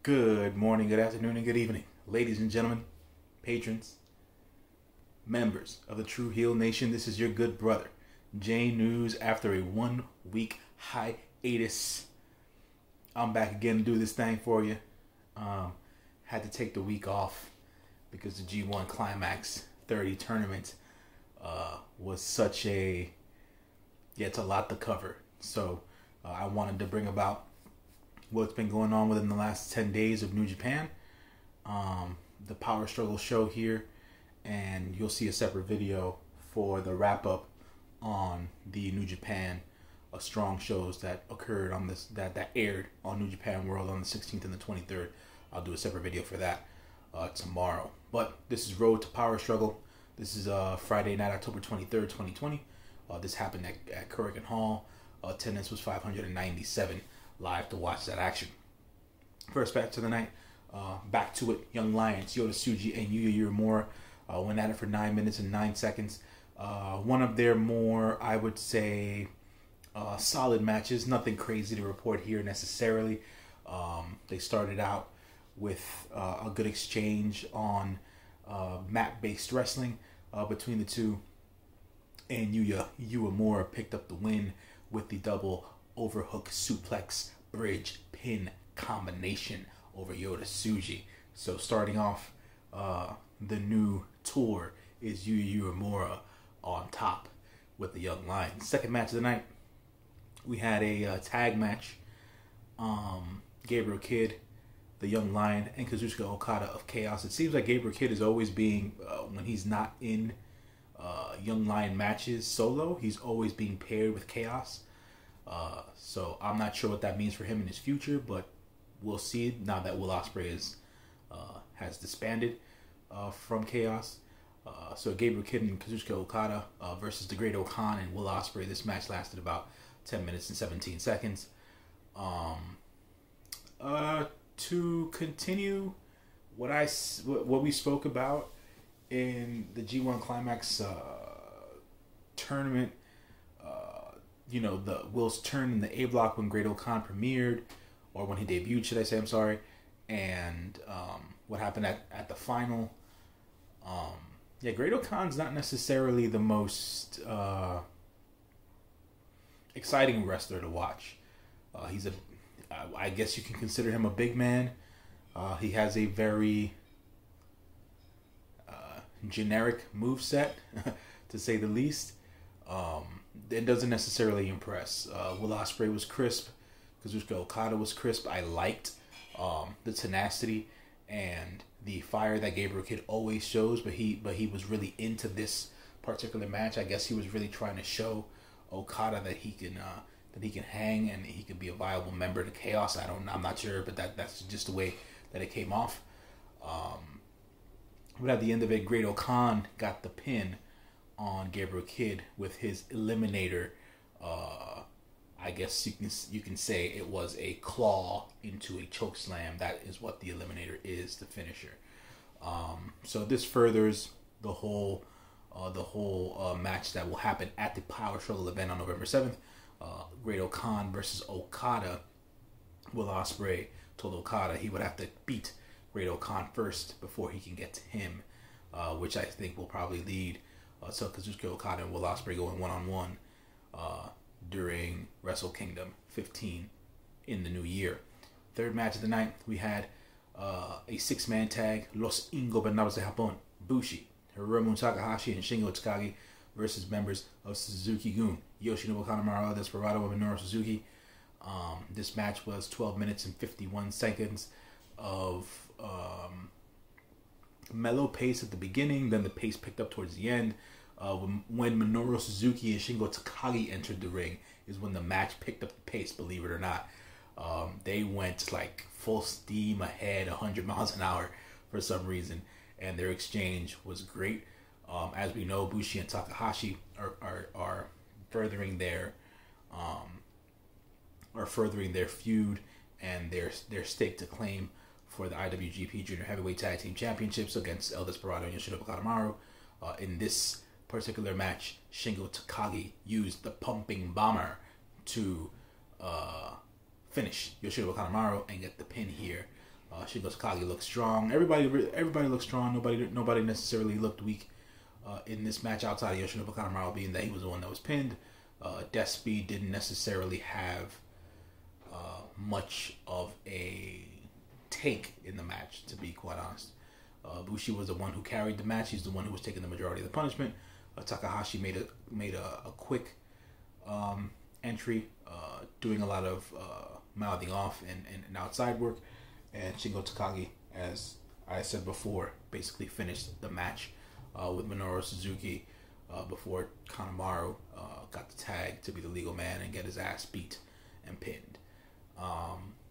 Good morning, good afternoon, and good evening, ladies and gentlemen, patrons, members of the True Heel Nation. This is your good brother, J News. After a 1 week hiatus, I'm back again to do this thing for you. Had to take the week off because the G1 Climax 30 tournament was such a, it's a lot to cover. So I wanted to bring about what's been going on within the last 10 days of New Japan, the Power Struggle show here, and you'll see a separate video for the wrap up on the New Japan strong shows that occurred on this that aired on New Japan World on the 16th and the 23rd. I'll do a separate video for that tomorrow. But this is Road to Power Struggle. This is Friday night, October 23rd, 2020. This happened at Kurikan Hall. Attendance was 597 live to watch that action. First match of the night, back to it. Young Lions, Yota Tsuji and Yuya Uemura went at it for 9 minutes and 9 seconds. One of their more, I would say, solid matches. Nothing crazy to report here necessarily. They started out with a good exchange on mat-based wrestling between the two, and Yuya Uemura picked up the win with the double overhook suplex bridge pin combination over Yota Tsuji. So starting off the new tour is Yuya Uemura on top with the Young Lions. Second match of the night, we had a tag match. Gabriel Kidd, the Young Lion, and Kazuchika Okada of Chaos. It seems like Gabriel Kidd is always being, when he's not in Young Lion matches solo, he's always being paired with Chaos. So I'm not sure what that means for him in his future, but we'll see now that Will Ospreay has disbanded from Chaos. So Gabriel Kidd and Kazuchika Okada versus the Great Okan and Will Ospreay. This match lasted about 10 minutes and 17 seconds. To continue what we spoke about in the G1 Climax tournament, the Will's turn in the A block when Great Okan premiered, or when he debuted, should I say? I'm sorry. And what happened at the final. Great Okan's not necessarily the most exciting wrestler to watch. I guess you can consider him a big man. He has a very generic moveset, to say the least. It doesn't necessarily impress. Will Ospreay was crisp. Kazuchika Okada was crisp. I liked the tenacity and the fire that Gabriel Kidd always shows, but he was really into this particular match. I guess he was really trying to show Okada that he can hang and he can be a viable member to Chaos. I'm not sure, but that's just the way that it came off. But at the end of it, Great Okan got the pin on Gabriel Kidd with his eliminator. I guess you can say it was a claw into a choke slam. That is what the eliminator is, the finisher. So this furthers the whole match that will happen at the Power Struggle event on November 7th. Great Okan versus Okada. Will Ospreay told Okada he would have to beat Great Okan first before he can get to him, which I think will probably lead to Kazuchika Okada and Will Ospreay going one-on-one during Wrestle Kingdom 15 in the new year. Third match of the night, we had a 6-man tag, Los Ingobernables de Japón, Bushi, Hiromu Takahashi, and Shingo Takagi versus members of Suzuki-gun, Yoshinobu Kanemaru, Desperado, and Minoru Suzuki. This match was 12 minutes and 51 seconds of mellow pace at the beginning, then the pace picked up towards the end. When Minoru Suzuki and Shingo Takagi entered the ring is when the match picked up the pace, believe it or not. They went like full steam ahead, 100 miles an hour for some reason, and their exchange was great. As we know, Bushi and Takahashi are furthering their feud and their stake to claim for the IWGP Junior Heavyweight Tag Team Championships against El Desperado and Yoshinobu Kanemaru. In this particular match, Shingo Takagi used the pumping bomber to finish Yoshinobu Kanemaru and get the pin here. Shingo Takagi looked strong. Everybody looked strong. Nobody necessarily looked weak in this match outside of Yoshinobu Kanemaru being that he was the one that was pinned. Death Speed didn't necessarily have much of a take in the match, to be quite honest. Bushi was the one who carried the match. He's the one who was taking the majority of the punishment. Takahashi made a quick entry, doing a lot of mouthing off and outside work. And Shingo Takagi, as I said before, basically finished the match with Minoru Suzuki before Kanemaru got the tag to be the legal man and get his ass beat and pinned.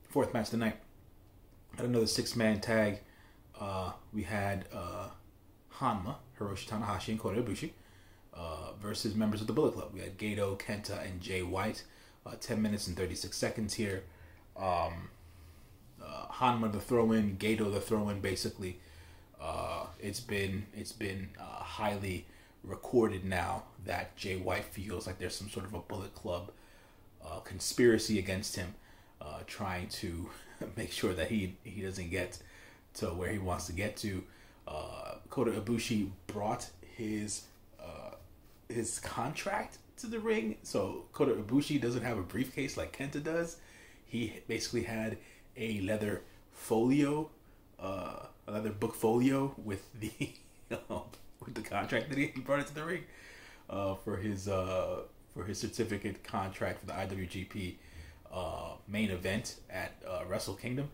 Fourth match of the night. Had another 6-man tag. We had Hanma, Hiroshi Tanahashi, and Kota Ibushi versus members of the Bullet Club. We had Gato, Kenta, and Jay White. 10 minutes and 36 seconds here. Hanma the throw-in, Gato the throw-in. Basically, it's been highly recorded now that Jay White feels like there's some sort of a Bullet Club conspiracy against him, trying to make sure that he doesn't get to where he wants to get to. Kota Ibushi brought his contract to the ring, so Kota Ibushi doesn't have a briefcase like Kenta does. He basically had a leather folio, a leather book folio with the with the contract that he brought it to the ring for his certificate contract for the IWGP main event at Wrestle Kingdom.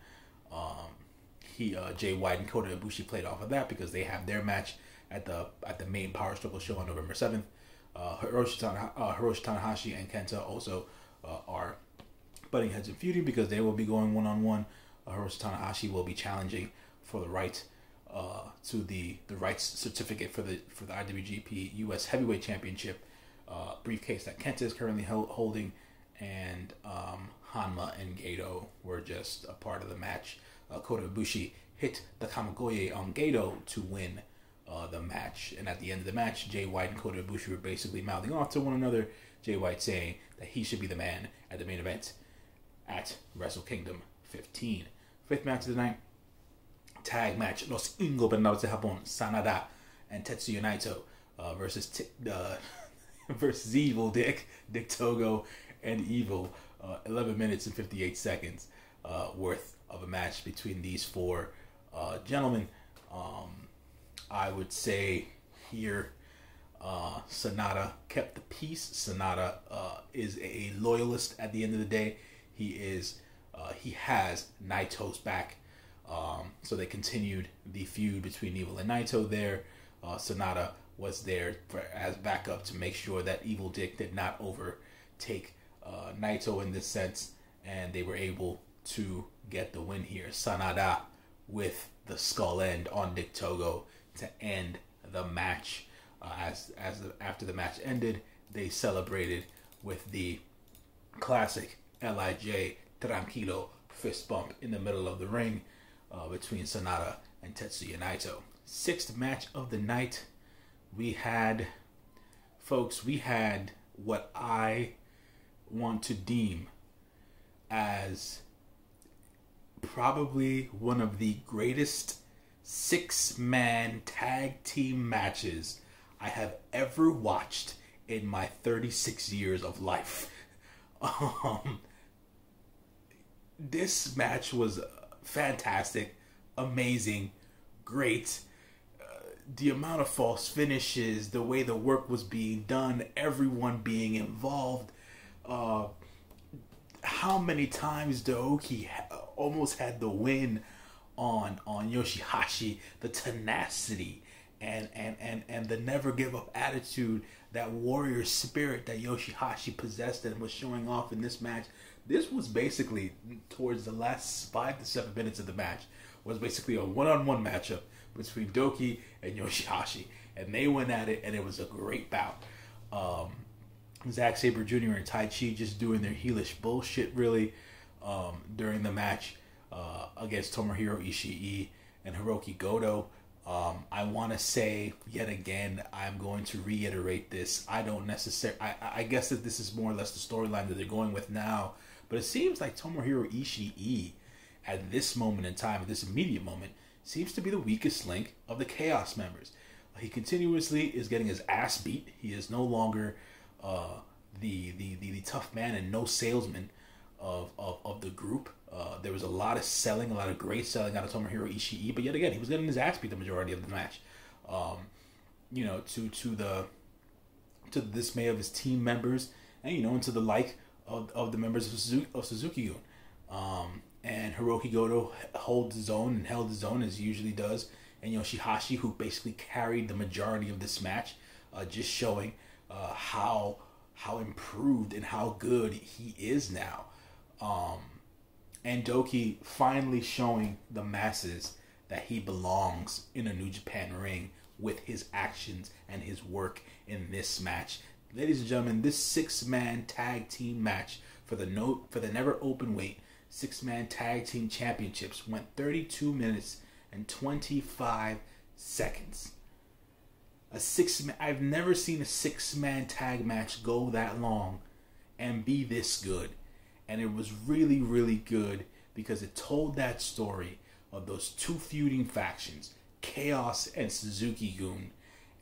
Jay White and Kota Ibushi played off of that because they have their match at the main Power Struggle show on November 7th. Hiroshi Tanahashi and Kenta also are butting heads and feuding because they will be going one-on-one. Hiroshi Tanahashi will be challenging for the right to the rights certificate for the IWGP US Heavyweight Championship briefcase that Kenta is currently holding, and Hanma and Gato were just a part of the match. Kota Ibushi hit the Kamigoye on Gato to win the match, and at the end of the match, Jay White and Kota Ibushi were basically mouthing off to one another. Jay White saying that he should be the man at the main event at Wrestle Kingdom 15. Fifth match of the night, tag match, Los Ingobernables de Japón, Sanada and Tetsuya Naito versus Evil Dick Togo, and Evil. 11 minutes and 58 seconds worth of a match between these four gentlemen. I would say here, Sanada kept the peace. Sanada is a loyalist at the end of the day. He has Naito's back. So they continued the feud between Evil and Naito there. Sanada was there as backup to make sure that Evil Dick did not overtake Naito in this sense, and they were able to get the win here. Sanada with the skull end on Dick Togo to end the match. After the match ended, they celebrated with the classic LIJ Tranquilo fist bump in the middle of the ring between Sanada and Tetsuya Naito. Sixth match of the night, we had what I want to deem as probably one of the greatest 6-man tag team matches I have ever watched in my 36 years of life. This match was fantastic, amazing, great. The amount of false finishes, the way the work was being done, everyone being involved. How many times Naoki almost had the win on YOSHI-HASHI, the tenacity and the never give up attitude, that warrior spirit that YOSHI-HASHI possessed and was showing off in this match. This was basically towards the last 5 to 7 minutes of the match was basically a one-on-one matchup between Doki and YOSHI-HASHI, and they went at it, and it was a great bout. Zack Sabre Jr. and Tai Chi just doing their heelish bullshit really during the match against Tomohiro Ishii and Hiroki Goto. I want to say yet again, I'm going to reiterate this. I guess that this is more or less the storyline that they're going with now, but it seems like Tomohiro Ishii at this moment in time, at this immediate moment, seems to be the weakest link of the Chaos members. He continuously is getting his ass beat. He is no longer the tough man and no salesman of the group. There was a lot of selling, a lot of great selling out of Tomohiro Ishii, but yet again, he was getting his ass beat the majority of the match. To the dismay of his team members, and into the like of the members of Suzuki-gun. And Hiroki Goto held his own as he usually does, and YOSHI-HASHI, who basically carried the majority of this match, just showing how improved and how good he is now. And Doki finally showing the masses that he belongs in a New Japan ring with his actions and his work in this match. Ladies and gentlemen, this 6-man tag team match for the never Openweight 6-man tag team championships went 32 minutes and 25 seconds. I've never seen a 6-man tag match go that long and be this good. And it was really, really good because it told that story of those two feuding factions, CHAOS and Suzuki-gun.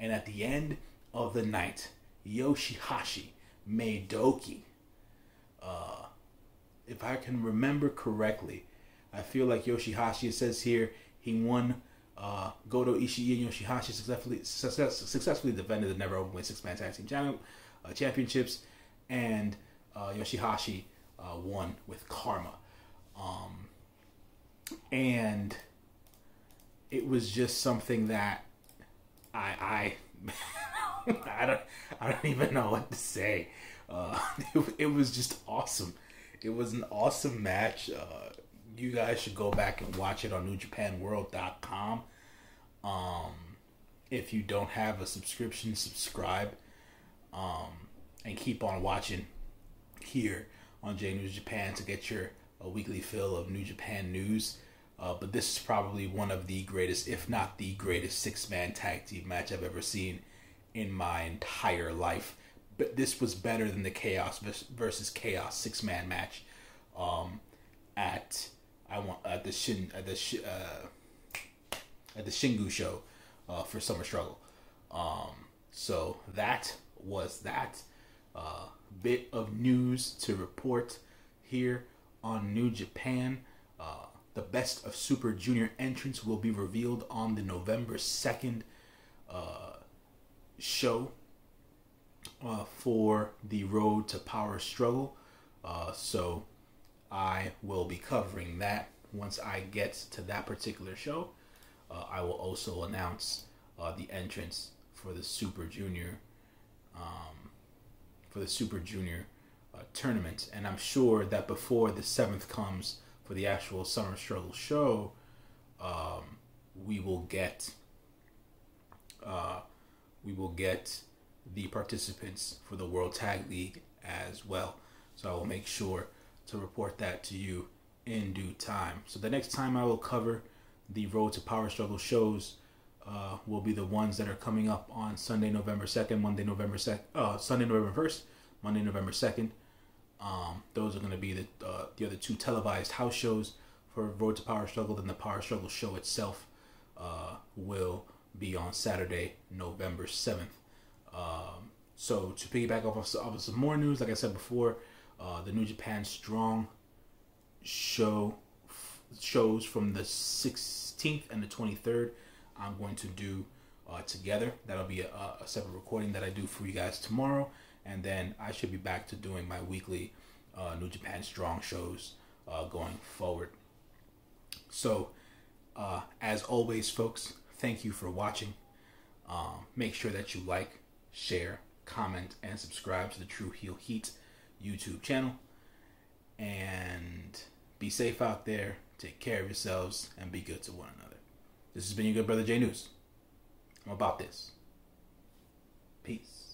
And at the end of the night, YOSHI-HASHI made Doki. If I can remember correctly, I feel like YOSHI-HASHI, it says here, he won Goto, Ishii, and YOSHI-HASHI successfully defended the never Openweight 6-man tag team championships, and YOSHI-HASHI won with Karma. And it was just something that I don't even know what to say. It was just awesome. It was an awesome match. You guys should go back and watch it on NewJapanWorld.com. If you don't have a subscription, subscribe. And keep on watching here on J News Japan to get your weekly fill of New Japan news. But this is probably one of the greatest, if not the greatest, 6-man tag team match I've ever seen in my entire life. But this was better than the CHAOS versus CHAOS 6-man match at the Shingu show for Summer Struggle. So that was that bit of news to report here on New Japan. The best of Super Junior entrants will be revealed on the November 2nd show for the Road to Power Struggle. So I will be covering that once I get to that particular show. I will also announce the entrance for the Super Junior tournament, and I'm sure that before the 7th comes for the actual Summer Struggle show, we will get the participants for the World Tag League as well. So I will make sure to report that to you in due time. So the next time I will cover the Road to Power Struggle shows will be the ones that are coming up on Sunday, November 2nd, Sunday, November 1st, Monday, November 2nd. Those are going to be the other two televised house shows for Road to Power Struggle. Then the Power Struggle show itself will be on Saturday, November 7th. So to piggyback off of some more news, like I said before, the New Japan Strong shows from the 16th and the 23rd, I'm going to do together. That'll be a separate recording that I do for you guys tomorrow. And then I should be back to doing my weekly New Japan Strong shows going forward. So, as always, folks, thank you for watching. Make sure that you like, share, comment, and subscribe to the True Heel Heat YouTube channel. And be safe out there. Take care of yourselves and be good to one another. This has been your good brother J News. I'm about this. Peace.